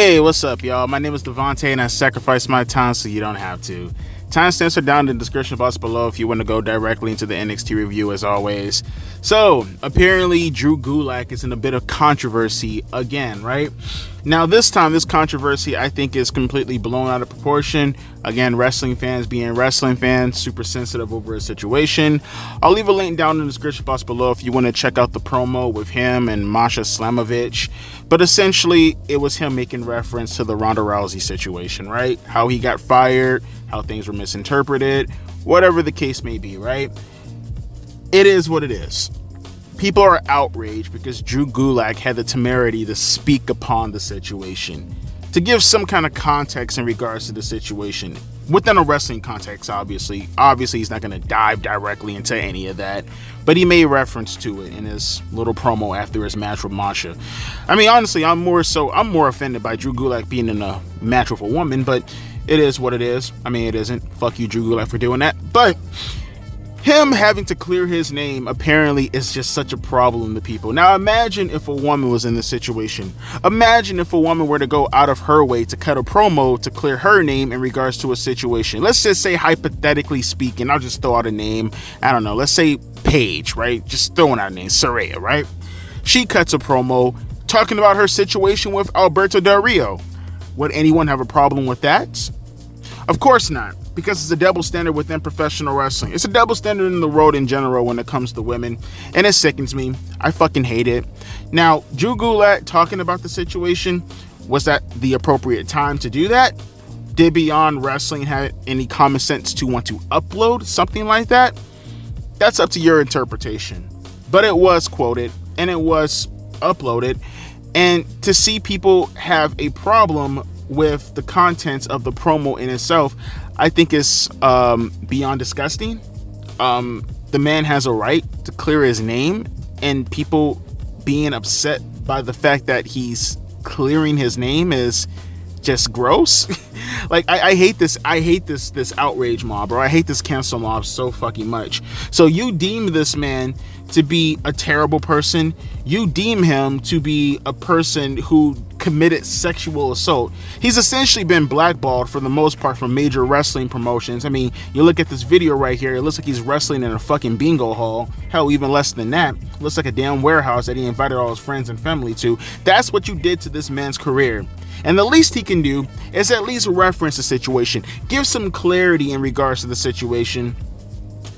Hey, what's up, y'all? My name is Devontae, and I sacrifice my time so you don't have to. Timestamps are down in the description box below if you want to go directly into the NXT review, as always. So, apparently, Drew Gulak is in a bit of controversy again, right? Now, this time, this controversy, I think, is completely blown out of proportion. Again, wrestling fans being wrestling fans, super sensitive over a situation. I'll leave a link down in the description box below if you want to check out the promo with him and Masha Slamovich. But essentially, it was him making reference to the Ronda Rousey situation, right? How he got fired, how things were misinterpreted, whatever the case may be, right? It is what it is. People are outraged because Drew Gulak had the temerity to speak upon the situation, to give some kind of context in regards to the situation. Within a wrestling context, obviously he's not going to dive directly into any of that, but he made reference to it in his little promo after his match with Masha. I mean, honestly, I'm more offended by Drew Gulak being in a match with a woman, but it is what it is. I mean, it isn't. Fuck you, Drew Gulak, for doing that. But him having to clear his name apparently is just such a problem to people. Now, imagine if a woman was in this situation. Imagine if a woman were to go out of her way to cut a promo to clear her name in regards to a situation. Let's just say, hypothetically speaking, I'll just throw out a name. I don't know. Let's say Paige, right? Just throwing out a name. Saraya, right? She cuts a promo talking about her situation with Alberto Del Rio. Would anyone have a problem with that? Of course not, because it's a double standard within professional wrestling. It's a double standard in the world in general when it comes to women, and it sickens me. I fucking hate it. Now, Drew Gulak talking about the situation, was that the appropriate time to do that? Did Beyond Wrestling have any common sense to want to upload something like that? That's up to your interpretation. But it was quoted, and it was uploaded, and to see people have a problem with the contents of the promo in itself, I think is beyond disgusting. The man has a right to clear his name, and people being upset by the fact that he's clearing his name is just gross. Like, I hate this outrage mob, bro. I hate this cancel mob so fucking much. So you deem this man to be a terrible person. You deem him to be a person who committed sexual assault. He's essentially been blackballed for the most part from major wrestling promotions. I mean, you look at this video right here, it looks like he's wrestling in a fucking bingo hall. Hell, even less than that. It looks like a damn warehouse that he invited all his friends and family to. That's what you did to this man's career. And the least he can do is at least reference the situation. Give some clarity in regards to the situation.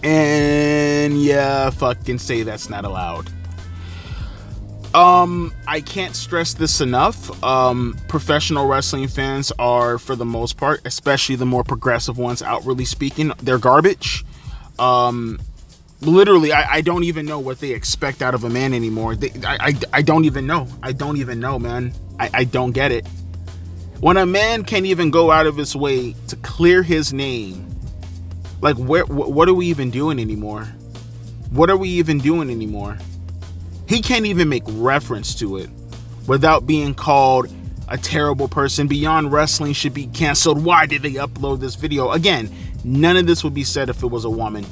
And yeah, fucking say that's not allowed. I can't stress this enough. Professional wrestling fans are, for the most part, especially the more progressive ones, outwardly speaking, they're garbage. Literally, I don't even know what they expect out of a man anymore. I don't even know. I don't even know, man. I don't get it. When a man can't even go out of his way to clear his name, like, what are we even doing anymore? What are we even doing anymore? He can't even make reference to it without being called a terrible person. Beyond Wrestling should be canceled. Why did they upload this video? Again, none of this would be said if it was a woman.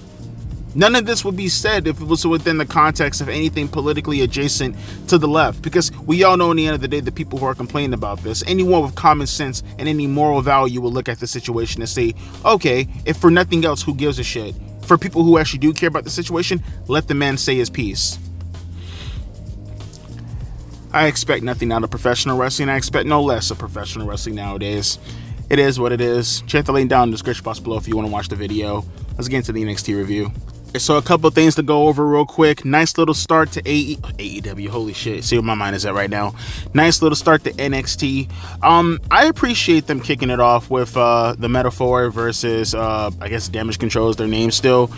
None of this would be said if it was within the context of anything politically adjacent to the left, because we all know in the end of the day, the people who are complaining about this, anyone with common sense and any moral value will look at the situation and say, okay, if for nothing else, who gives a shit? For people who actually do care about the situation, let the man say his piece. I expect nothing out of professional wrestling. I expect no less of professional wrestling nowadays. It is what it is. Check the link down in the description box below if you want to watch the video. Let's get into the NXT review. So a couple of things to go over real quick. Nice little start to AEW. Holy shit. See where my mind is at right now. Nice little start to NXT. I appreciate them kicking it off with the Metaphor versus I guess Damage Control is their name still.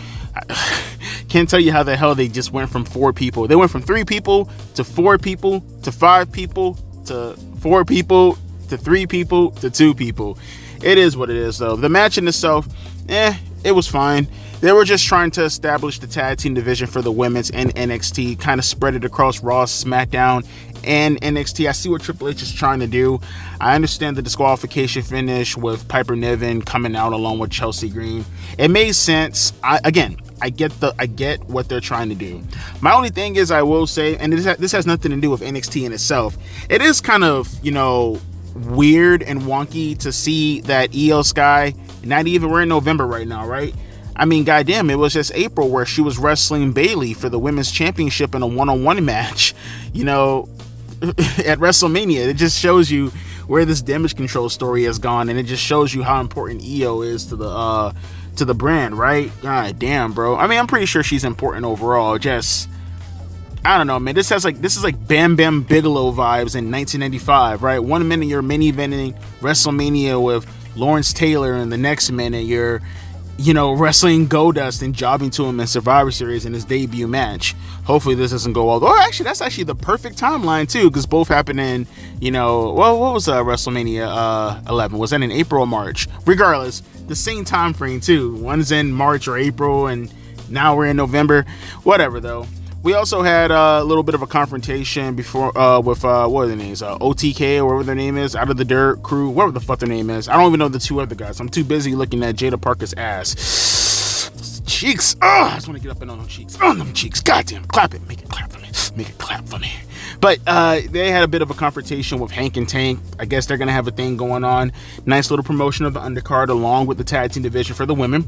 Can't tell you how the hell they just went from 4 people. They went from 3 people to 4 people to 5 people to 4 people to 3 people to 2 people. It is what it is, though. The match in itself, it was fine. They were just trying to establish the tag team division for the women's and NXT, kind of spread it across Raw, SmackDown, and NXT. I see what Triple H is trying to do. I understand the disqualification finish with Piper Niven coming out along with Chelsea Green. It made sense. I get what they're trying to do. My only thing is, I will say, and this has nothing to do with NXT in itself. It is kind of, weird and wonky to see that Io Sky, we're in November right now, right? I mean, goddamn, it was just April where she was wrestling Bayley for the women's championship in a one-on-one match, at WrestleMania. It just shows you where this damage control story has gone, and it just shows you how important Io is to the brand, right? God damn, bro. I mean, I'm pretty sure she's important overall. Just, I don't know, man. This is like Bam Bam Bigelow vibes in 1995, right? One minute you're main eventing WrestleMania with Lawrence Taylor, and the next minute you're wrestling Goldust and jobbing to him in Survivor Series in his debut match. Hopefully this doesn't go well. Actually, that's actually the perfect timeline too, because both happened in, what was WrestleMania 11? Was that in April or March? Regardless, the same time frame too. One's in March or April, and now we're in November. Whatever though. We also had a little bit of a confrontation before with what are their names? OTK or whatever their name is, Out of the Dirt Crew, whatever the fuck their name is. I don't even know the two other guys. I'm too busy looking at Jada Parker's ass. Cheeks. I just want to get up and on them cheeks. On them cheeks. Goddamn. Clap it. Make it clap for me. Make it clap for me. But they had a bit of a confrontation with Hank and Tank. I guess they're going to have a thing going on. Nice little promotion of the undercard along with the tag team division for the women.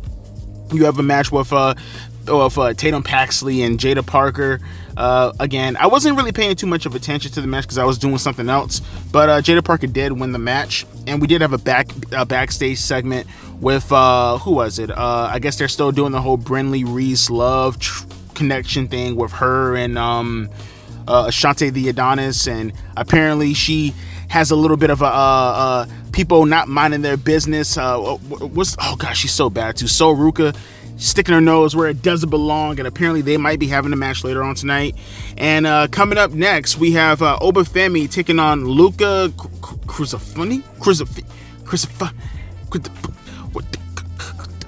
You have a match with Tatum Paxley and Jada Parker. Again, I wasn't really paying too much of attention to the match because I was doing something else, but Jada Parker did win the match, and we did have a backstage segment with who was it? I guess they're still doing the whole Brinley Reese love connection thing with her and Ashante the Adonis, and apparently she has a little bit of a people not minding their business. Oh gosh, she's so bad too. So Ruka sticking her nose where it doesn't belong, and apparently they might be having a match later on tonight. And coming up next, we have Oba Femi taking on Luca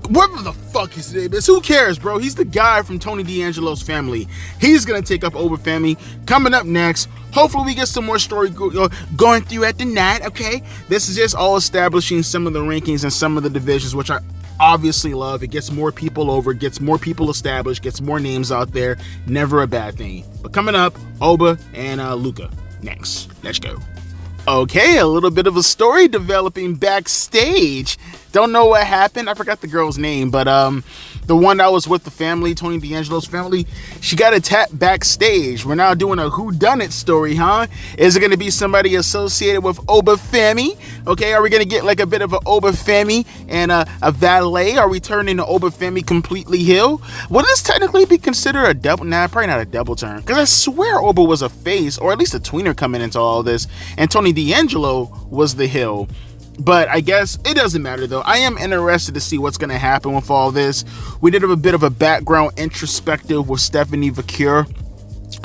whatever the fuck his name is. Who cares, bro? He's the guy from Tony D'Angelo's family. He's gonna take up Oba Femi. Coming up next, hopefully we get some more story going through at the night, okay? This is just all establishing some of the rankings and some of the divisions, which I obviously love. It gets more people over, gets more people established, gets more names out there. Never a bad thing. But coming up, Oba and Luca next. Let's go. Okay, a little bit of a story developing backstage. Don't know what happened. I forgot the girl's name, but the one that was with the family, Tony D'Angelo's family, she got attacked backstage. We're now doing a whodunit story, huh? Is it going to be somebody associated with Oba Femi? Okay, are we going to get like a bit of an Oba Femi and a valet? Are we turning to Oba Femi completely heel? Would this technically be considered a double? Nah, probably not a double turn, because I swear Oba was a face, or at least a tweener coming into all this, and Tony D'Angelo was the heel. But I guess it doesn't matter though. I am interested to see what's going to happen with all this. We did have a bit of a background introspective with Stephanie Vacure,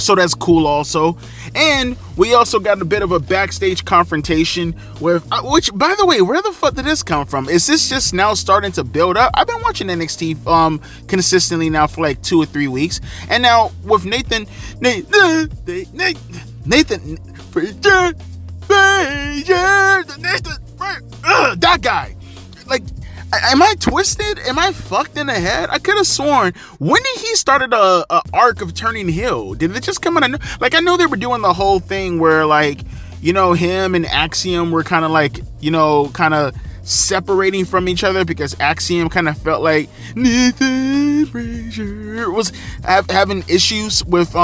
so that's cool also. And we also got a bit of a backstage confrontation with, which, by the way, where the fuck did this come from? Is this just now starting to build up? I've been watching NXT consistently now for like 2 or 3 weeks, and now with Nathan that guy, like, am I twisted? Am I fucked in the head? I could have sworn, when did he started a arc of turning heel? Did it just come out of, like, I know they were doing the whole thing where, like, him and Axiom were kind of like, kind of separating from each other, because Axiom kind of felt like Nathan Frazier was having issues with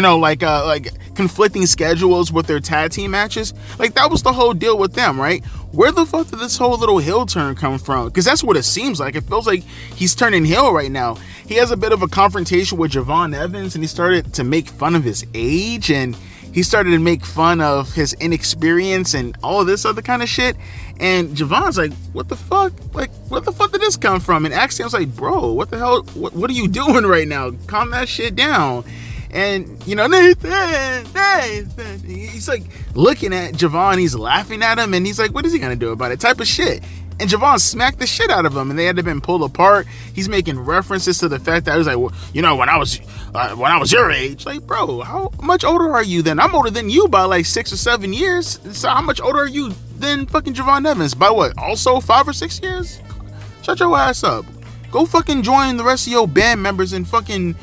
like conflicting schedules with their tag team matches. Like, that was the whole deal with them, right? Where the fuck did this whole little heel turn come from? Because that's what it seems like. It feels like he's turning heel right now. He has a bit of a confrontation with Javon Evans, and he started to make fun of his age, and he started to make fun of his inexperience and all of this other kind of shit. And Javon's like, what the fuck? Like, what the fuck did this come from? And Axiom's like, bro, what the hell? What are you doing right now? Calm that shit down. And, Nathan, he's like looking at Javon, he's laughing at him, and he's like, what is he gonna do about it? Type of shit. And Javon smacked the shit out of him, and they had to been pulled apart. He's making references to the fact that he was like, well, when I was your age. Like, bro, how much older are you then? I'm older than you by like 6 or 7 years. So how much older are you than fucking Javon Evans? By what? Also 5 or 6 years? Shut your ass up. Go fucking join the rest of your band members and fucking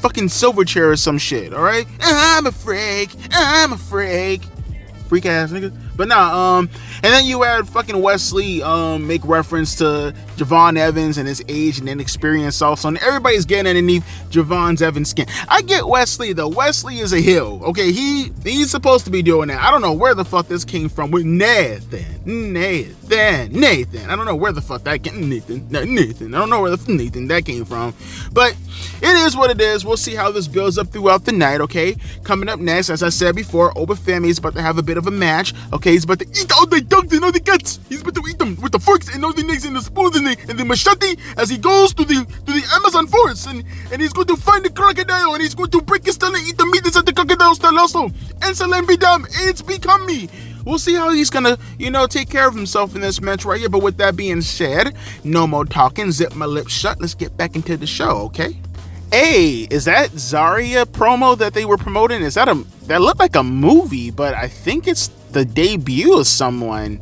Silverchair or some shit, alright? I'm a freak. Freak ass nigga. But nah, and then you had fucking Wesley make reference to Javon Evans and his age and inexperience also, and everybody's getting underneath Javon Evans' skin. I get Wesley though. Wesley is a heel. Okay, he's supposed to be doing that. I don't know where the fuck this came from with Nathan. I don't know where the fuck that came. Nathan. I don't know where the Nathan that came from. But it is what it is. We'll see how this builds up throughout the night, okay? Coming up next, as I said before, Oba Femi is about to have a bit of a match, okay? He's about to eat all the dunks and all the guts. He's about to eat them with the forks and all the knives and the spoons and the machete as he goes to the Amazon forest, and he's going to find the crocodile, and he's going to break his skull and eat the meat inside the crocodile style also. And Salam Bidam, it's become me. We'll see how he's gonna, take care of himself in this match right here. But with that being said, no more talking, zip my lips shut. Let's get back into the show, okay? Hey, is that Zarya promo that they were promoting? That looked like a movie, but I think it's the debut of someone.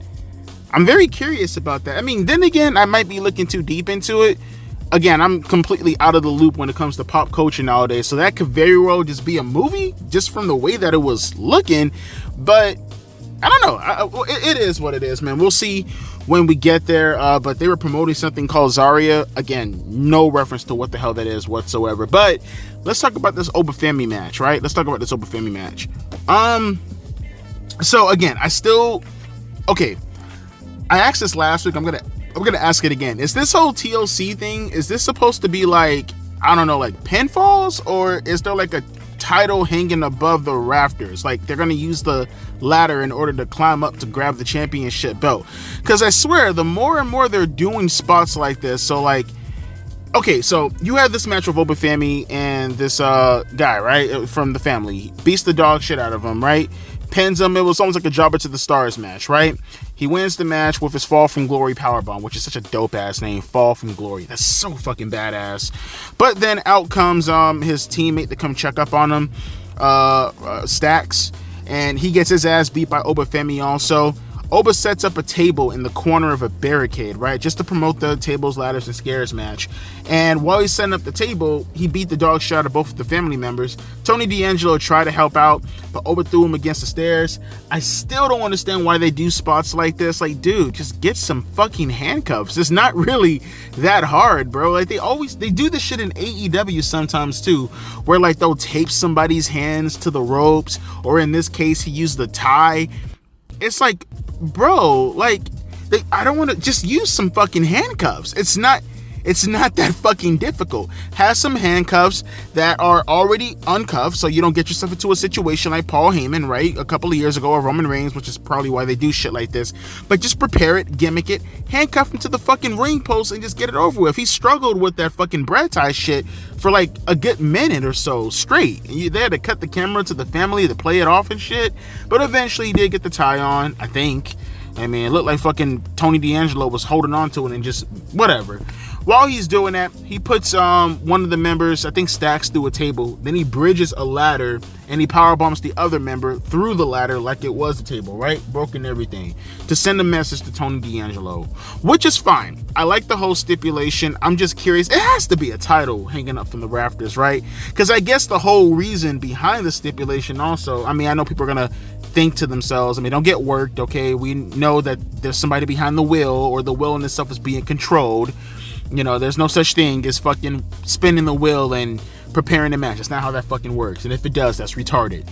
I'm very curious about that. I mean, then again, I might be looking too deep into it. Again, I'm completely out of the loop when it comes to pop culture nowadays, so that could very well just be a movie, just from the way that it was looking. But I don't know. It is what it is, man. We'll see when we get there. But they were promoting something called Zarya. Again, no reference to what the hell that is whatsoever. But let's talk about this Oba Femi match, right? Let's talk about this Oba Femi match. So again, okay. I asked this last week. I'm gonna ask it again. Is this whole TLC thing? Is this supposed to be like, I don't know, like pinfalls, or is there like a title hanging above the rafters? Like they're gonna use the ladder in order to climb up to grab the championship belt? Because I swear, the more and more they're doing spots like this. So like, okay, so you have this match with Oba Femi and this guy, right, from the family. He beats the dog shit out of him, right? Pins him. It was almost like a Jobber to the Stars match, right? He wins the match with his Fall from Glory powerbomb, which is such a dope ass name, Fall from Glory. That's so fucking badass. But then out comes his teammate to come check up on him, Stacks, and he gets his ass beat by Oba Femi also. Oba sets up a table in the corner of a barricade, right, just to promote the tables, ladders, and scares match. And while he's setting up the table, he beat the dog shit out of both of the family members. Tony D'Angelo tried to help out, but Oba threw him against the stairs. I still don't understand why they do spots like this. Like, dude, just get some fucking handcuffs. It's not really that hard, bro. Like, they do this shit in AEW sometimes too, where like they'll tape somebody's hands to the ropes, or in this case, he used the tie. It's like, bro, like, I don't want to just use some fucking handcuffs. It's not that fucking difficult. Have some handcuffs that are already uncuffed, so you don't get yourself into a situation like Paul Heyman, right, a couple of years ago, or Roman Reigns, which is probably why they do shit like this. But just prepare it, gimmick it, handcuff him to the fucking ring post, and just get it over with. He struggled with that fucking bread tie shit for like a good minute or so straight. And they had to cut the camera to the family to play it off and shit. But eventually he did get the tie on, I think. I mean, it looked like fucking Tony D'Angelo was holding on to it and just whatever. While he's doing that, he puts one of the members, I think Stacks, through a table. Then he bridges a ladder and he powerbombs the other member through the ladder like it was the table, right? Broken everything, to send a message to Tony D'Angelo, which is fine. I like the whole stipulation. I'm just curious. It has to be a title hanging up from the rafters, right? Because I guess the whole reason behind the stipulation also, I mean, I know people are going to think to themselves, I mean, don't get worked, okay? We know that there's somebody behind the wheel, or the wheel in itself is being controlled. You know, there's no such thing as fucking spinning the wheel and preparing a match. That's not how that fucking works. And if it does, that's retarded.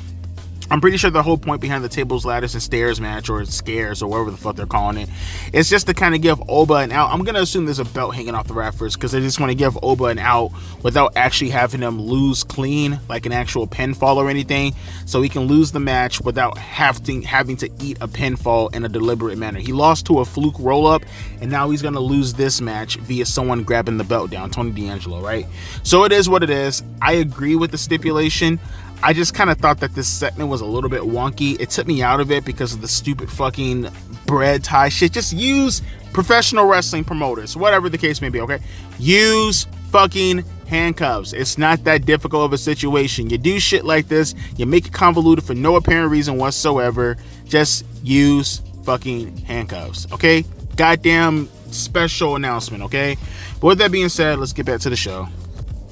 I'm pretty sure the whole point behind the tables, ladders, and stairs match, or scares, or whatever the fuck they're calling it, is just to kind of give Oba an out. I'm going to assume there's a belt hanging off the rafters because they just want to give Oba an out without actually having him lose clean, like an actual pinfall or anything, so he can lose the match without having to eat a pinfall in a deliberate manner. He lost to a fluke roll-up, and now he's going to lose this match via someone grabbing the belt down, Tony D'Angelo, right? So it is what it is. I agree with the stipulation. I just kind of thought that this segment was a little bit wonky. It took me out of it because of the stupid fucking bread tie shit. Just use professional wrestling promoters, whatever the case may be, okay? Use fucking handcuffs. It's not that difficult of a situation. You do shit like this, you make it convoluted for no apparent reason whatsoever. Just use fucking handcuffs, okay? Goddamn special announcement, okay? But with that being said, let's get back to the show.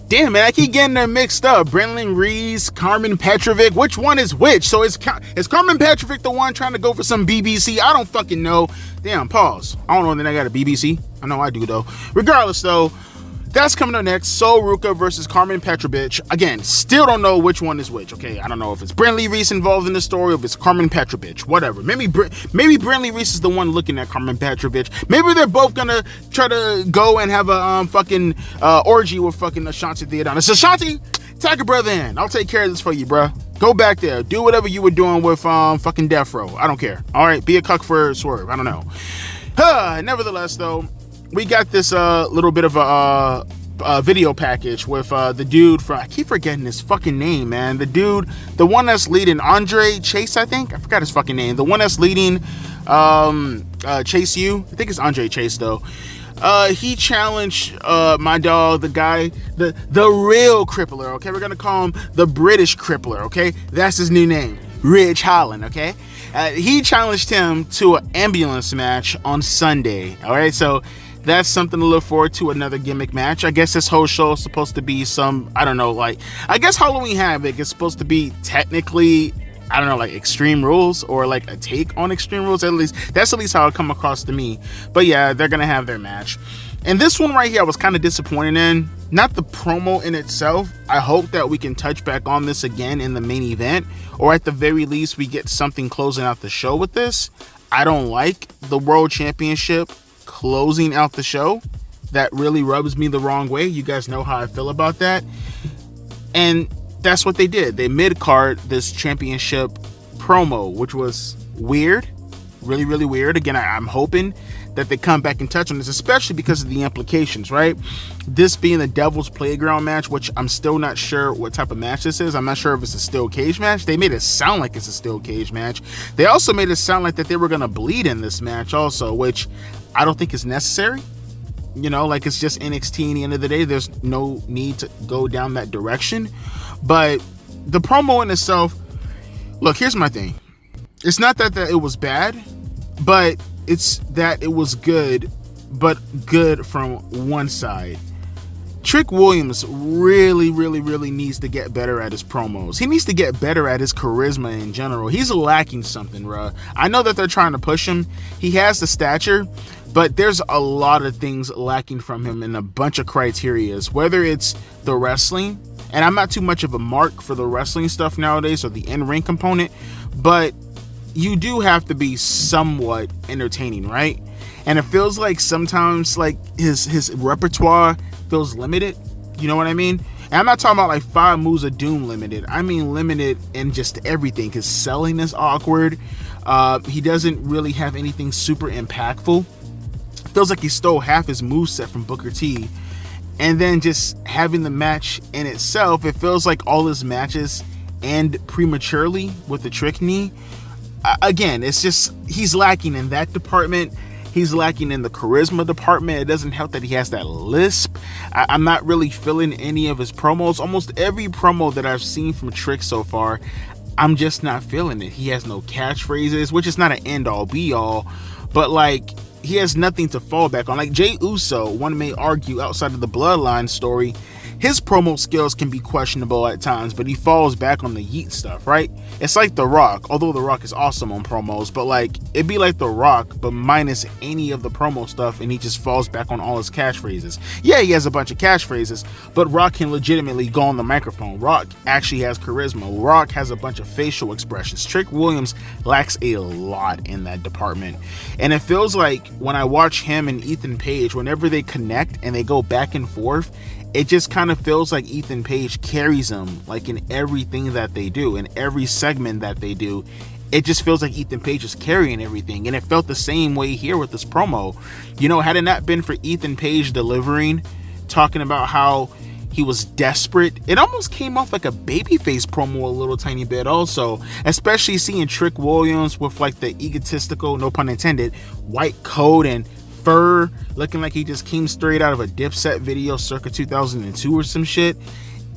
Damn, man, I keep getting them mixed up. Brendan Reese, Carmen Petrovic. Which one is which? So is Carmen Petrovic the one trying to go for some BBC? I don't fucking know. Damn, pause. I don't know that I got a BBC. I know I do, though. Regardless, though, that's coming up next. Sol Ruca versus Carmen Petrovic. Again, still don't know which one is which, okay? I don't know if it's Brendan Reese involved in the story or if it's Carmen Petrovic. Whatever. Maybe Brendan Reese is the one looking at Carmen Petrovic. Maybe they're both gonna try to go and have a fucking orgy with fucking Ashanti Theodon. It's Ashanti, tag your brother in. I'll take care of this for you, bruh. Go back there. Do whatever you were doing with fucking Death Row. I don't care. All right, be a cuck for Swerve. I don't know. Nevertheless, though, we got this little bit of a video package with the dude from, I keep forgetting his fucking name, man. The dude, the one that's leading Andre Chase, I think. I forgot his fucking name. The one that's leading Chase U. I think it's Andre Chase, though. He challenged my dog, the guy, the real crippler, okay? We're gonna call him the British crippler, okay? That's his new name, Ridge Holland, okay? He challenged him to an ambulance match on Sunday, all right? So that's something to look forward to, another gimmick match. I guess this whole show is supposed to be some, I don't know, like, I guess Halloween Havoc is supposed to be technically, I don't know, like Extreme Rules or like a take on Extreme Rules. At least that's how it come across to me. But yeah, they're gonna have their match. And this one right here, I was kind of disappointed in. Not the promo in itself. I hope that we can touch back on this again in the main event, or at the very least we get something closing out the show with this. I don't like the World Championship closing out the show. That really rubs me the wrong way. You guys know how I feel about that. And that's what they did. They mid-card this championship promo, which was weird. Really, really weird. Again, I'm hoping that they come back and touch on this, especially because of the implications, right? This being the Devil's Playground match, which I'm still not sure what type of match this is. I'm not sure if it's a steel cage match. They made it sound like it's a steel cage match. They also made it sound like that they were going to bleed in this match also, which I don't think is necessary. You know, like, it's just NXT. In the end of the day, there's no need to go down that direction. But the promo in itself, look, here's my thing. It's not that it was bad, but it's that it was good, but good from one side. Trick Williams really, really, really needs to get better at his promos. He needs to get better at his charisma in general. He's lacking something, bruh. I know that they're trying to push him. He has the stature, but there's a lot of things lacking from him in a bunch of criterias, whether it's the wrestling, and I'm not too much of a mark for the wrestling stuff nowadays, or the in-ring component, but you do have to be somewhat entertaining, right? And it feels like sometimes like his repertoire feels limited. You know what I mean? And I'm not talking about like 5 Moves of Doom limited. I mean limited in just everything. His selling is awkward. He doesn't really have anything super impactful. Feels like he stole half his moveset from Booker T. And then just having the match in itself, it feels like all his matches end prematurely with the trick knee. Again, it's just, he's lacking in that department. He's lacking in the charisma department. It doesn't help that he has that lisp. I'm not really feeling any of his promos. Almost every promo that I've seen from Trick so far, I'm just not feeling it. He has no catchphrases, which is not an end-all be-all, but like, he has nothing to fall back on. Like Jey Uso, one may argue outside of the Bloodline story, his promo skills can be questionable at times, but he falls back on the yeet stuff, right? It's like The Rock, although The Rock is awesome on promos, but like, it'd be like The Rock, but minus any of the promo stuff, and he just falls back on all his catchphrases. Yeah, he has a bunch of catchphrases, but Rock can legitimately go on the microphone. Rock actually has charisma. Rock has a bunch of facial expressions. Trick Williams lacks a lot in that department. And it feels like when I watch him and Ethan Page, whenever they connect and they go back and forth, it just kind of feels like Ethan Page carries them, like in everything that they do, in every segment that they do. It just feels like Ethan Page is carrying everything, and it felt the same way here with this promo. You know, had it not been for Ethan Page delivering, talking about how he was desperate, it almost came off like a babyface promo a little tiny bit also, especially seeing Trick Williams with like the egotistical, no pun intended, white coat and fur, looking like he just came straight out of a Dipset video circa 2002 or some shit.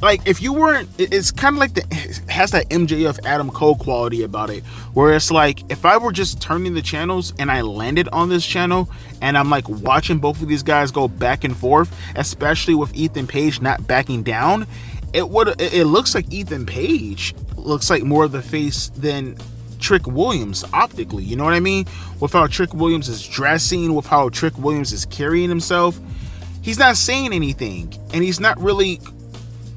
like, if you weren't, it's kind of like it has that MJF Adam Cole quality about it, where it's like, if I were just turning the channels and I landed on this channel and I'm like watching both of these guys go back and forth, especially with Ethan Page not backing down, it looks like Ethan Page looks like more of the face than Trick Williams optically, you know what I mean? With how Trick Williams is dressing, with how Trick Williams is carrying himself, he's not saying anything, and he's not really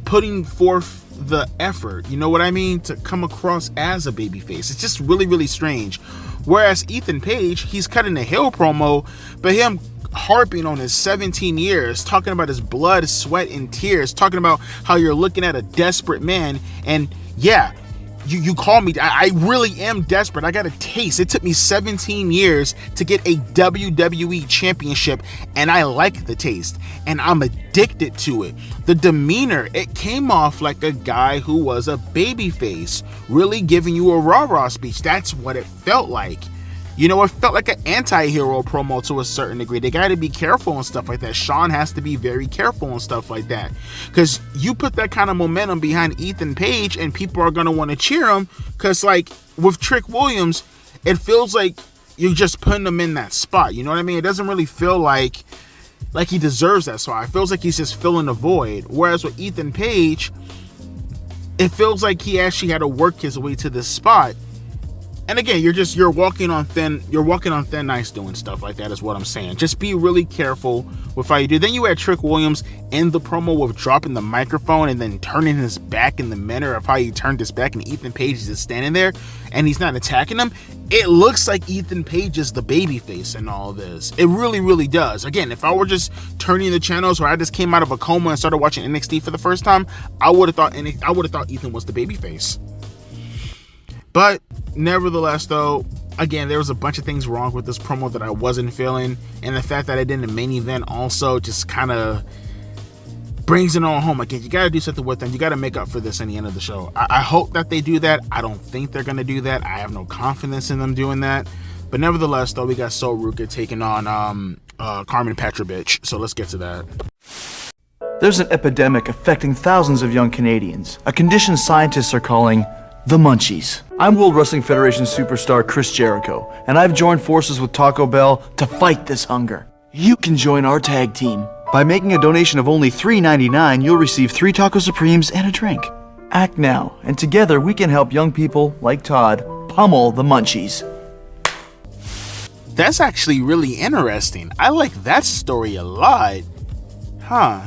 putting forth the effort, you know what I mean, to come across as a babyface. It's just really, really strange. Whereas Ethan Page, he's cutting a heel promo, but him harping on his 17 years, talking about his blood, sweat, and tears, talking about how you're looking at a desperate man, and yeah, you call me, I really am desperate. I got a taste. It took me 17 years to get a WWE championship, and I like the taste, and I'm addicted to it. The demeanor, it came off like a guy who was a babyface, really giving you a rah-rah speech. That's what it felt like. You know, it felt like an anti-hero promo to a certain degree. They got to be careful and stuff like that. Shawn has to be very careful and stuff like that. Because you put that kind of momentum behind Ethan Page and people are going to want to cheer him. Because, like, with Trick Williams, it feels like you're just putting him in that spot. You know what I mean? It doesn't really feel like he deserves that spot. It feels like he's just filling a void. Whereas with Ethan Page, it feels like he actually had to work his way to this spot. And again, you're walking on thin ice doing stuff like that, is what I'm saying. Just be really careful with how you do. Then you had Trick Williams in the promo with dropping the microphone and then turning his back in the manner of how he turned his back, and Ethan Page is just standing there and he's not attacking him. It looks like Ethan Page is the babyface in all of this. It really, really does. Again, if I were just turning the channels, or I just came out of a coma and started watching NXT for the first time, I would have thought Ethan was the babyface. But nevertheless, though, again, there was a bunch of things wrong with this promo that I wasn't feeling, and the fact that it didn't main event also just kind of brings it on home. Again, you got to do something with them. You got to make up for this in the end of the show. I hope that they do that. I don't think they're going to do that. I have no confidence in them doing that. But nevertheless, though, we got Sol Ruka taking on Carmen Petrovich. So let's get to that. There's an epidemic affecting thousands of young Canadians, a condition scientists are calling the Munchies. I'm World Wrestling Federation superstar Chris Jericho, and I've joined forces with Taco Bell to fight this hunger. You can join our tag team. By making a donation of only $3.99, you'll receive 3 Taco Supremes and a drink. Act now, and together we can help young people like Todd pummel the Munchies. That's actually really interesting. I like that story a lot. Huh.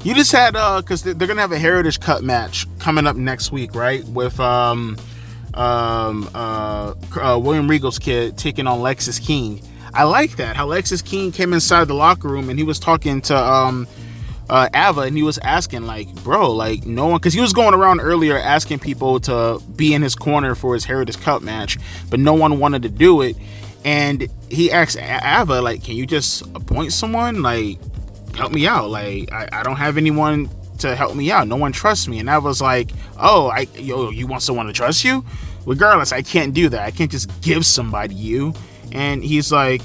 You just had, because they're going to have a Heritage Cup match coming up next week, right? With William Regal's kid taking on Lexis King. I like that. How Lexis King came inside the locker room and he was talking to Ava, and he was asking, like, bro, like, no one, because he was going around earlier asking people to be in his corner for his Heritage Cup match, but no one wanted to do it. And he asked Ava, like, can you just appoint someone? Like, help me out. Like, I don't have anyone to help me out. No one trusts me. And I was like, oh, you want someone to trust you? Regardless, I can't do that. I can't just give somebody you. And he's like,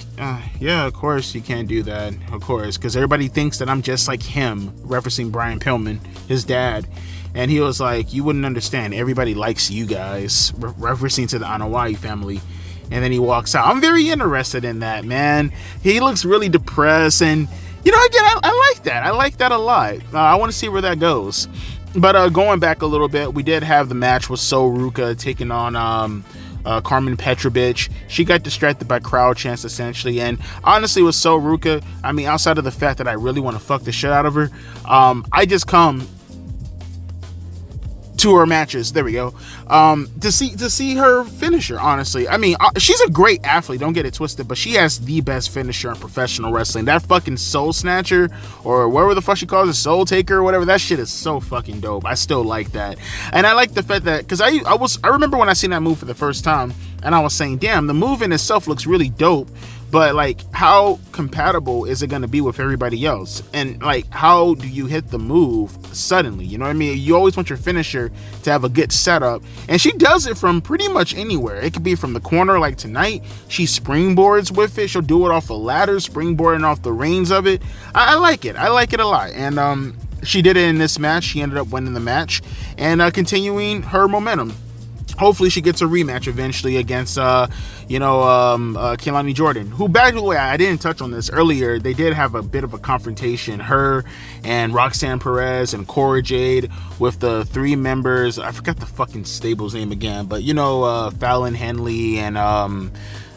yeah, of course you can't do that. Of course, because everybody thinks that I'm just like him, referencing Brian Pillman, his dad. And he was like, you wouldn't understand. Everybody likes you guys, referencing to the Anawai family. And then he walks out. I'm very interested in that, man. He looks really depressed, and you know, again, I like that. I like that a lot. I want to see where that goes. But going back a little bit, we did have the match with Sol Ruka taking on Carmen Petrovich. She got distracted by crowd chants, essentially. And honestly, with Sol Ruka, I mean, outside of the fact that I really want to fuck the shit out of her, I just come to her matches, there we go, to see her finisher. Honestly, I mean, she's a great athlete, don't get it twisted, but she has the best finisher in professional wrestling. That fucking soul snatcher, or whatever the fuck she calls it, soul taker or whatever, that shit is so fucking dope. I still like that. And I like the fact that, because I remember when I seen that move for the first time, and I was saying, damn, the move in itself looks really dope, but like, how compatible is it going to be with everybody else? And like, how do you hit the move suddenly? You know what I mean? You always want your finisher to have a good setup, and she does it from pretty much anywhere. It could be from the corner, like tonight, she springboards with it. She'll do it off the ladder, springboarding off the reins of it. I like it. I like it a lot. And she did it in this match. She ended up winning the match and continuing her momentum. Hopefully she gets a rematch eventually against, Kehlani Jordan, who, by the way, I didn't touch on this earlier. They did have a bit of a confrontation, her and Roxanne Perez and Cora Jade, with the 3 members. I forgot the fucking stable's name again, but, Fallon Henley and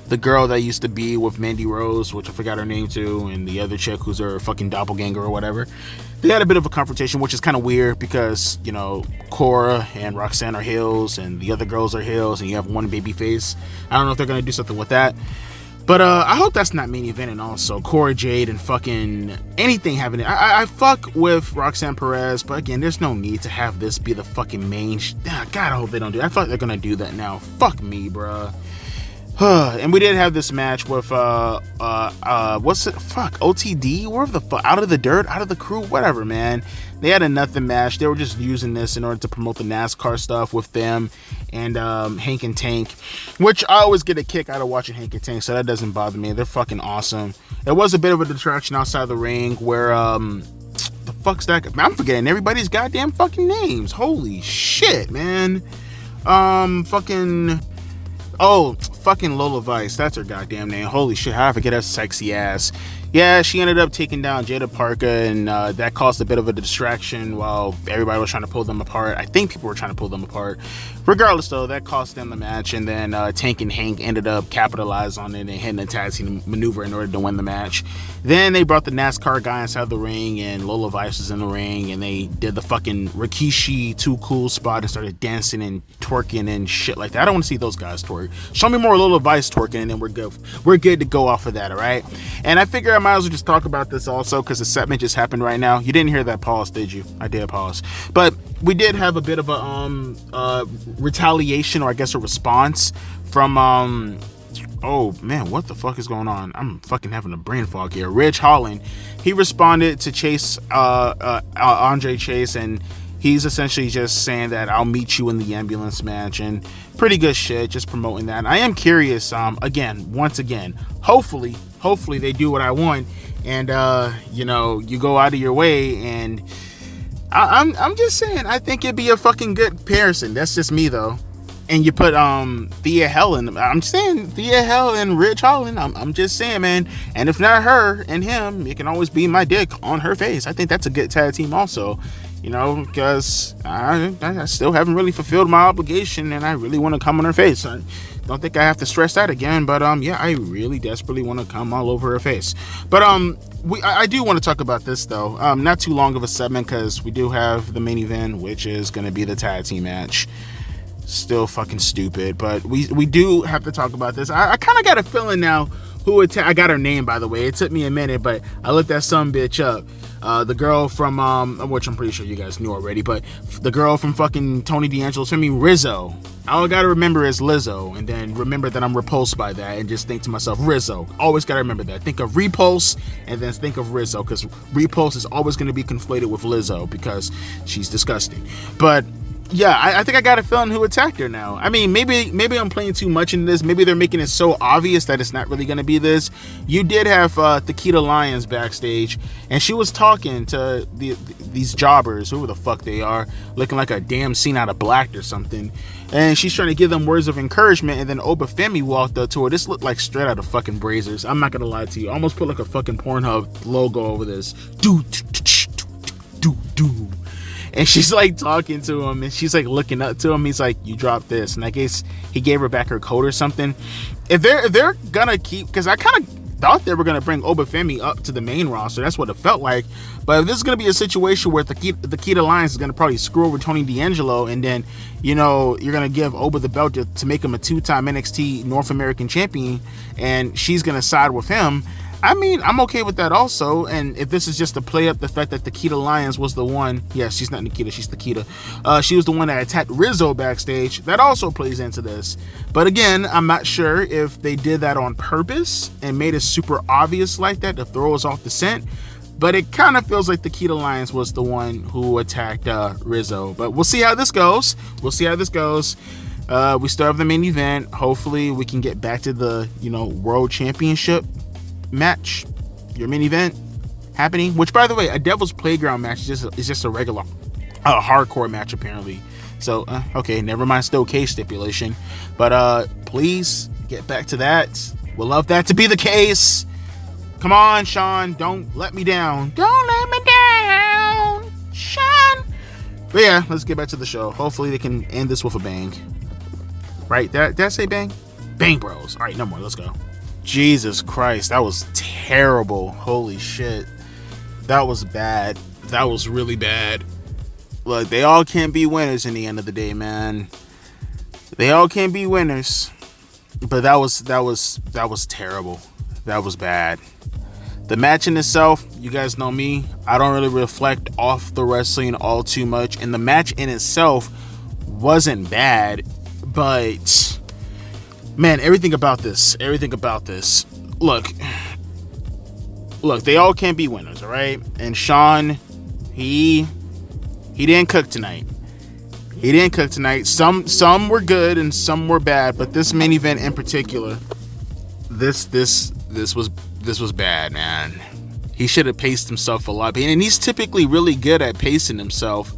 the girl that used to be with Mandy Rose, which I forgot her name too, and the other chick who's her fucking doppelganger or whatever. They had a bit of a confrontation, which is kind of weird because, Cora and Roxanne are heels and the other girls are heels and you have one baby face. I don't know if they're going to do something with that. But I hope that's not main event. And also Cora Jade and fucking anything having it. I fuck with Roxanne Perez, but again, there's no need to have this be the fucking main. God, I hope they don't do it. I thought they're going to do that now. Fuck me, bruh. And we did have this match with what's it? Fuck, OTD? Where the fuck? Out of the Dirt? Out of the Crew? Whatever, man. They had a nothing match. They were just using this in order to promote the NASCAR stuff with them and Hank and Tank, which I always get a kick out of watching Hank and Tank, so that doesn't bother me. They're fucking awesome. It was a bit of a distraction outside the ring where the fuck's that? I'm forgetting everybody's goddamn fucking names. Holy shit, man. Fucking Lola Vice. That's her goddamn name. Holy shit, how did I forget her sexy ass? Yeah, she ended up taking down Jada Parker, and that caused a bit of a distraction while everybody was trying to pull them apart. I think people were trying to pull them apart. Regardless, though, that cost them the match, and then Tank and Hank ended up capitalizing on it and hitting a tag team maneuver in order to win the match. Then they brought the NASCAR guy inside the ring, and Lola Vice was in the ring, and they did the fucking Rikishi Too Cool spot and started dancing and twerking and shit like that. I don't want to see those guys twerk. Show me more Lola Vice twerking, and then we're good. We're good to go off of that, all right? And I figure I might as well just talk about this also because the segment just happened right now. You didn't hear that pause, did you? I did pause. But we did have a bit of a retaliation, or I guess a response from oh man, what the fuck is going on? I'm fucking having a brain fog here. Ridge Holland, he responded to Chase, Andre Chase, and he's essentially just saying that I'll meet you in the ambulance match, and pretty good shit, just promoting that. And I am curious, once again, hopefully they do what I want, and you go out of your way, and I'm just saying, I think it'd be a fucking good comparison. That's just me though. And you put Thea Helen. I'm saying Thea Hell and Ridge Holland. I'm just saying, man. And if not her and him, it can always be my dick on her face. I think that's a good tag team also. Because I still haven't really fulfilled my obligation, and I really want to come on her face. I don't think I have to stress that again, but yeah, I really desperately want to come all over her face. But I do want to talk about this though. Not too long of a segment because we do have the main event, which is going to be the tag team match. Still fucking stupid, but we do have to talk about this. I kind of got a feeling now who I got her name, by the way. It took me a minute, but I looked that some bitch up. The girl from which I'm pretty sure you guys knew already, but the girl from fucking Tony D'Angelo's family, Rizzo. All I gotta remember is Lizzo, and then remember that I'm repulsed by that, and just think to myself, Rizzo. Always gotta remember that. Think of repulse, and then think of Rizzo, because repulse is always gonna be conflated with Lizzo because she's disgusting. But yeah, I think I got a feeling who attacked her now. I mean, maybe I'm playing too much into this. Maybe they're making it so obvious that it's not really going to be this. You did have Tequila Lyons backstage, and she was talking to these jobbers, whoever the fuck they are, looking like a damn scene out of Black or something. And she's trying to give them words of encouragement, and then Oba Femi walked up to her. This looked like straight out of fucking Brazers. I'm not going to lie to you. I almost put like a fucking Pornhub logo over this. Do. And she's like talking to him, and she's like looking up to him. He's like, you dropped this. And I guess he gave her back her coat or something. If they're gonna keep, because I kind of thought they were gonna bring Oba Femi up to the main roster. That's what it felt like. But if this is gonna be a situation where the Tequila Alliance is gonna probably screw over Tony D'Angelo, and then you're gonna give Oba the belt to make him a 2-time NXT North American champion, and she's gonna side with him. I mean, I'm okay with that also. And if this is just to play up the fact that Tequila Lyons was the one, yes, she's not Nikita, she's Tequila. She was the one that attacked Rizzo backstage. That also plays into this. But again, I'm not sure if they did that on purpose and made it super obvious like that to throw us off the scent. But it kind of feels like Tequila Lyons was the one who attacked Rizzo. But we'll see how this goes. We still have the main event. Hopefully we can get back to the, world championship match, your main event. happening. Which, by the way, a Devil's Playground match is just a regular hardcore match apparently. So okay, never mind. Still case stipulation, but please get back to that. We'll love that to be the case. Come on, Shawn, don't let me down. Don't let me down, Shawn. But yeah, let's get back to the show. Hopefully they can end this with a bang. Right? Did I say bang? Bang Bros. All right, no more. Let's go. Jesus Christ, that was terrible. Holy shit. That was bad. That was really bad. Look, they all can't be winners in the end of the day, man. They all can't be winners. But that was terrible. That was bad. The match in itself, you guys know me, I don't really reflect off the wrestling all too much. And the match in itself wasn't bad, but man, everything about this. Look, they all can't be winners, all right? And Shawn, he didn't cook tonight. Some were good and some were bad, but this main event in particular, this was bad, man. He should have paced himself a lot, and he's typically really good at pacing himself,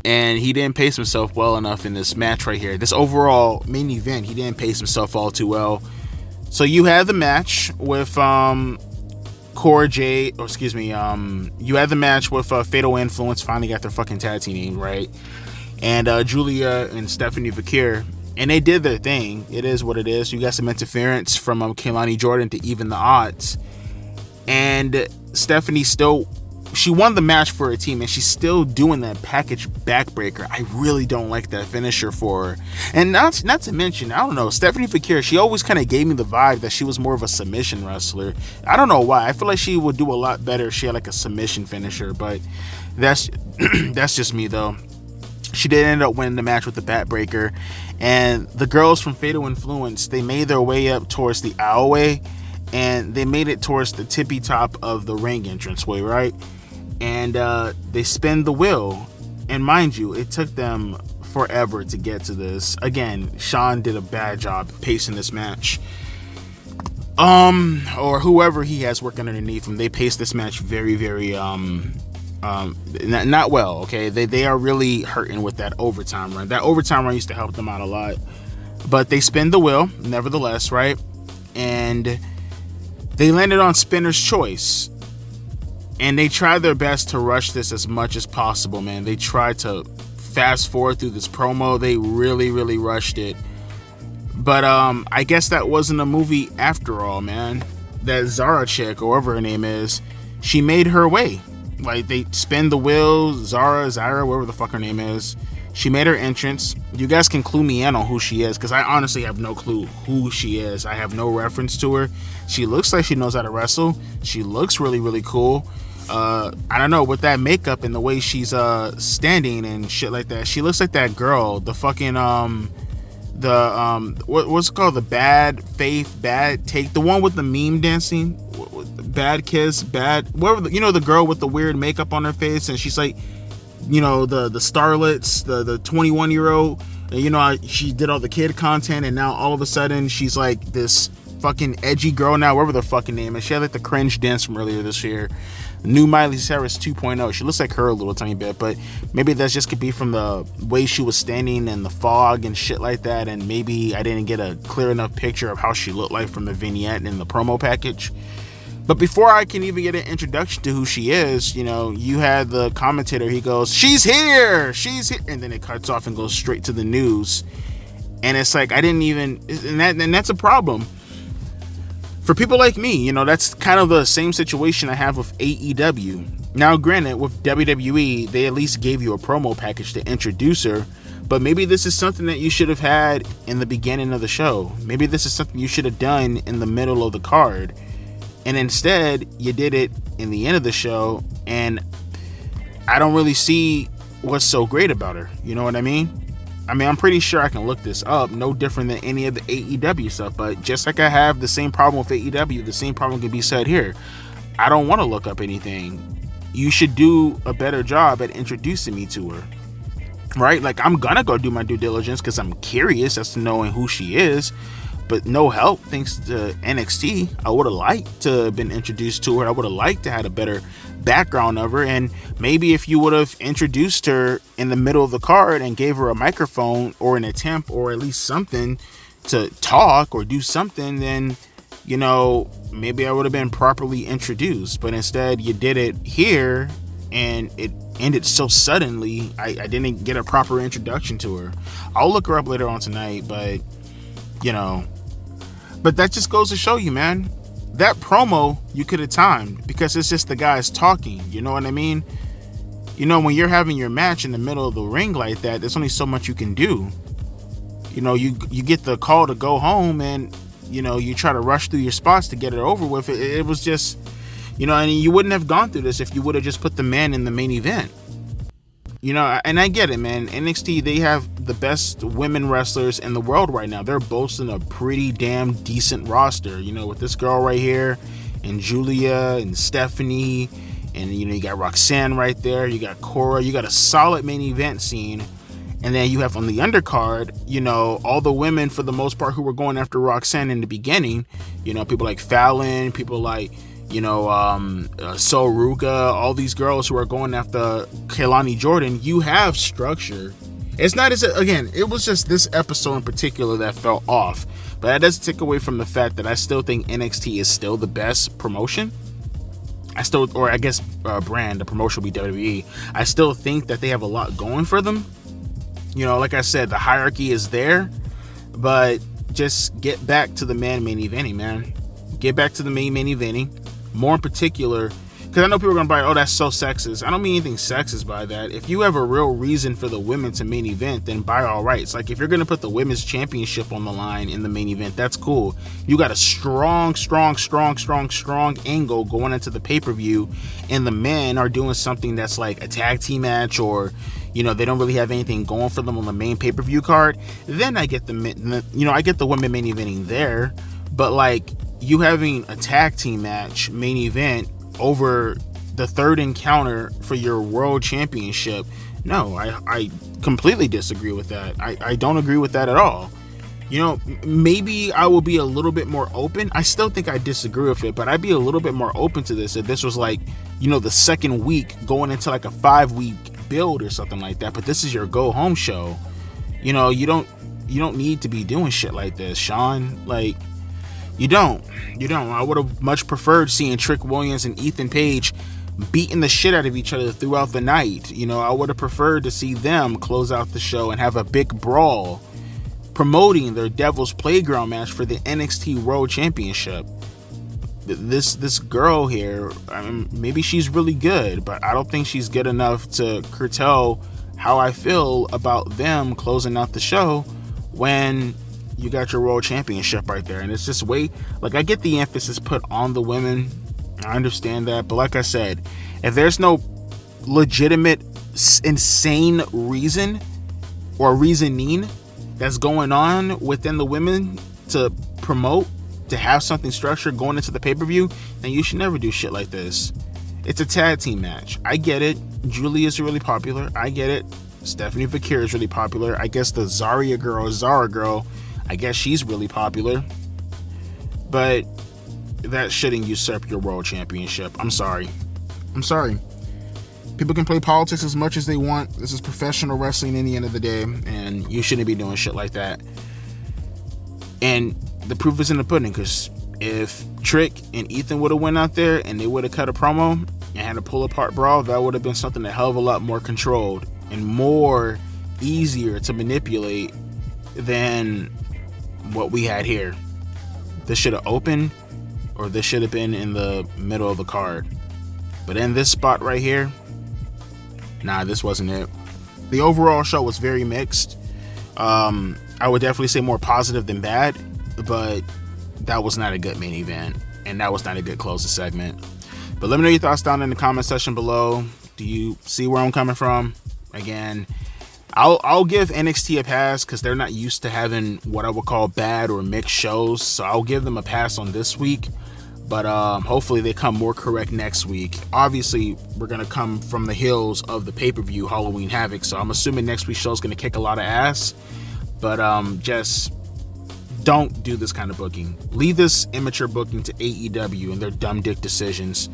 and he didn't pace himself well enough in this match right here. This overall main event, he didn't pace himself all too well. So you had the match with you had the match with Fatal Influence finally got their fucking tag team name right, and Julia and Stephanie Fakir, and they did their thing. It is what it is. You got some interference from Kehlani Jordan to even the odds, and Stephanie she won the match for her team, and she's still doing that package backbreaker. I really don't like that finisher for her. And not to mention, I don't know, Stephanie Fakir, she always kind of gave me the vibe that she was more of a submission wrestler. I don't know why. I feel like she would do a lot better if she had like a submission finisher, but that's just me though. She did end up winning the match with the backbreaker, and the girls from Fatal Influence, they made their way up towards the aisleway, and they made it towards the tippy top of the ring entranceway, right? And they spin the wheel, and mind you, it took them forever to get to this. Again, Shawn did a bad job pacing this match, or whoever he has working underneath him. They paced this match very, very not well. Okay, they are really hurting with that overtime run. That overtime run used to help them out a lot, but they spin the wheel nevertheless, right? And they landed on Spinner's Choice. And they tried their best to rush this as much as possible, man. They tried to fast forward through this promo. They really, really rushed it. But I guess that wasn't a movie after all, man. That Zara chick, or whatever her name is, she made her way. Like, they spin the wheel, Zara, whatever the fuck her name is. She made her entrance. You guys can clue me in on who she is, because I honestly have no clue who she is. I have no reference to her. She looks like she knows how to wrestle. She looks really, really cool. I don't know, with that makeup and the way she's standing and shit like that, she looks like that girl, the fucking what's it called, the Bad Faith Bad Take, the one with the meme dancing, Bad Kiss, Bad whatever, the girl with the weird makeup on her face, and she's like, the starlets, the 21-year-old, she did all the kid content, and now all of a sudden she's like this fucking edgy girl now, whatever the fucking name is. She had like the cringe dance from earlier this year. New Miley Cyrus 2.0. She looks like her a little tiny bit, but maybe that just could be from the way she was standing in the fog and shit like that, and maybe I didn't get a clear enough picture of how she looked like from the vignette and the promo package. But before I can even get an introduction to who she is, you had the commentator, he goes, she's here, and then it cuts off and goes straight to the news, and it's like, I didn't even, and that's a problem. For people like me, that's kind of the same situation I have with AEW. Now, granted, with WWE, they at least gave you a promo package to introduce her, but maybe this is something that you should have had in the beginning of the show. Maybe this is something you should have done in the middle of the card, and instead, you did it in the end of the show, and I don't really see what's so great about her. You know what I mean? I'm pretty sure I can look this up, no different than any of the AEW stuff, but just like I have the same problem with AEW, the same problem can be said here. I don't want to look up anything. You should do a better job at introducing me to her, right? Like, I'm gonna go do my due diligence because I'm curious as to knowing who she is, but no help thanks to NXT. I would have liked to have been introduced to her. I would have liked to have had a better background of her, and maybe if you would have introduced her in the middle of the card and gave her a microphone or an attempt or at least something to talk or do something, then maybe I would have been properly introduced. But instead you did it here and it ended so suddenly. I didn't get a proper introduction to her. I'll look her up later on tonight, but but that just goes to show you, man, that promo you could have timed, because it's just the guys talking, you know what I mean? When you're having your match in the middle of the ring like that, there's only so much you can do. You get the call to go home, and you try to rush through your spots to get it over with. It was just, and you wouldn't have gone through this if you would have just put the man in the main event. And I get it, man. NXT, they have the best women wrestlers in the world right now. They're boasting a pretty damn decent roster, with this girl right here, and Julia, and Stephanie, and, you got Roxanne right there, you got Cora, you got a solid main event scene. And then you have on the undercard, all the women for the most part who were going after Roxanne in the beginning, people like Fallon, people like, Soruga, all these girls who are going after Kaylani Jordan. You have structure. It's not as, again, it was just this episode in particular that fell off. But that doesn't take away from the fact that I still think NXT is still the best promotion. Brand, the promotion will be WWE. I still think that they have a lot going for them. Like I said, the hierarchy is there, but just get back to the main eventing, man. Get back to the main eventing. More in particular, because I know people are going to be like, oh, that's so sexist. I don't mean anything sexist by that. If you have a real reason for the women to main event, then by all rights. Like, if you're going to put the women's championship on the line in the main event, that's cool. You got a strong angle going into the pay-per-view, and the men are doing something that's like a tag team match, or they don't really have anything going for them on the main pay-per-view card. Then I get I get the women main eventing there, but like, you having a tag team match main event over the third encounter for your world championship, no, I completely disagree with that. I don't agree with that at all. Maybe I will be a little bit more open. I still think I disagree with it, but I'd be a little bit more open to this if this was like, the second week going into like a 5-week build or something like that. But this is your go home show. You don't need to be doing shit like this, Shawn. Like, You don't. I would have much preferred seeing Trick Williams and Ethan Page beating the shit out of each other throughout the night. I would have preferred to see them close out the show and have a big brawl promoting their Devil's Playground match for the NXT World Championship. This girl here, maybe she's really good, but I don't think she's good enough to curtail how I feel about them closing out the show when you got your world championship right there. And it's just I get the emphasis put on the women. I understand that. But like I said, if there's no legitimate, insane reason or reasoning that's going on within the women to promote, to have something structured going into the pay-per-view, then you should never do shit like this. It's a tag team match. I get it. Julia's really popular. I get it. Stephanie Vakir is really popular. I guess the Zara girl, I guess she's really popular, but that shouldn't usurp your world championship. I'm sorry. People can play politics as much as they want. This is professional wrestling in the end of the day, and you shouldn't be doing shit like that. And the proof is in the pudding, because if Trick and Ethan would have went out there and they would have cut a promo and had a pull-apart brawl, that would have been something a hell of a lot more controlled and more easier to manipulate than what we had here. This should have opened, or this should have been in the middle of the card. But in this spot right here, nah, this wasn't it. The overall show was very mixed. I would definitely say more positive than bad, but that was not a good main event, and that was not a good closing segment. But let me know your thoughts down in the comment section below. Do you see where I'm coming from? Again, I'll give NXT a pass because they're not used to having what I would call bad or mixed shows, so I'll give them a pass on this week. But hopefully they come more correct next week. Obviously, we're going to come from the heels of the pay-per-view Halloween Havoc, so I'm assuming next week's show is going to kick a lot of ass. But just Don't do this kind of booking. Leave this immature booking to AEW and their dumb dick decisions.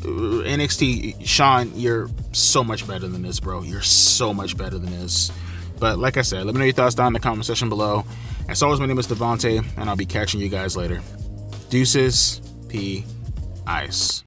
NXT, Shawn, you're so much better than this, bro. You're so much better than this. But like I said, let me know your thoughts down in the comment section below. As always, my name is Devontae, and I'll be catching you guys later. Deuces, P. Ice.